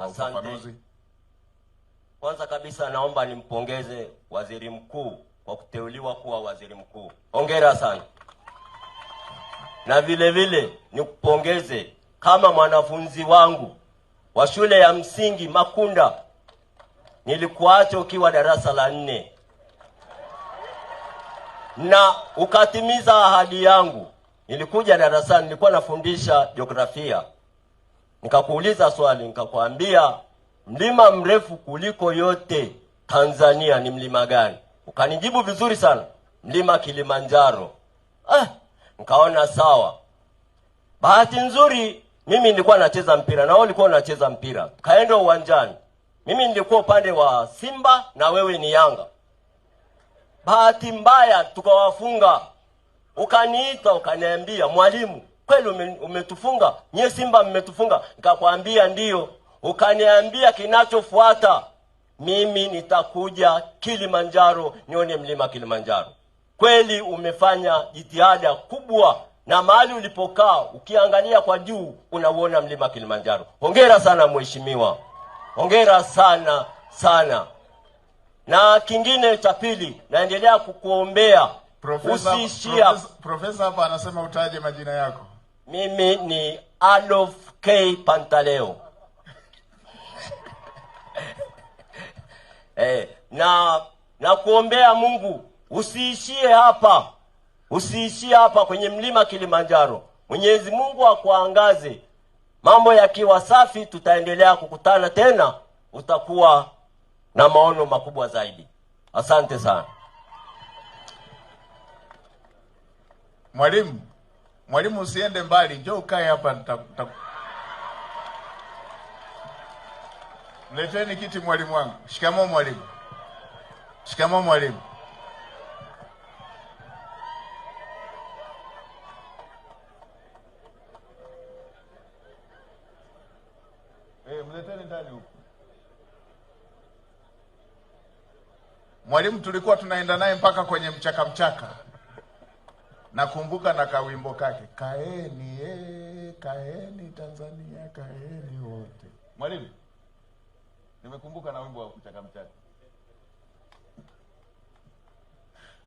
kwa ufafanuzi. Kwanza kabisa naomba nimpongeze Waziri Mkuu kwa kuteuliwa kuwa waziri mkuu. Hongera sana. Na vile vile nikupongeze kama mwanafunzi wangu wa shule ya msingi Makunda. Nilikuacha ukiwa darasa la 4 na ukatimiza ahadi yangu. Nilikuja darasani, nilikuwa nafundisha jiografia, nikakuuliza swali, nikakwambia mlima mrefu kuliko yote Tanzania ni mlima gani? Ukanijibu vizuri sana, mlima Kilimanjaro. Nikaona sawa. Bahati nzuri mimi nilikuwa nacheza mpira na wewe ulikuwa unacheza mpira. Kaenda uwanjani. Mimi nilikuwa upande wa Simba na wewe ni Yanga. Bahati mbaya tukawafunga. Ukaniita ukaniambia, mwalimu, kweli umetufunga? Nyie Simba mmetufunga? Nikakwambia ndio. Ukaniambia kinachofuata mimi nitakuja Kilimanjaro nione mlima Kilimanjaro. Kweli umefanya jitihada kubwa, na mahali ulipokaa ukiangalia kwa juu unauona mlima Kilimanjaro. Hongera sana mheshimiwa. Hongera sana sana. Na kingine cha pili, naendelea kukuombea Profesa hapa anasema utaje majina yako. Mimi ni Adolf K. Pantaleo. Na kuombea Mungu usiishie hapa. Usiishie hapa kwenye mlima Kilimanjaro. Mwenyezi Mungu akuangaze. Mambo yakiwa safi, tutaendelea kukutana tena, utakuwa na maono makubwa zaidi. Asante sana. Mwalimu usiende mbali, njoo ukae hapa. Mleteni kiti mwalimu wangu. Shikamoo mwalimu. Shikamoo mwalimu. Mleteni ndani huko. Mwalimu tulikuwa tunaenda naye mpaka kwenye mchaka. Nakumbuka na kawimbo kake. Kaeni, kaeni Tanzania, kaeni wote. Mwalimu, nimekumbuka na wimbo wa mchaka.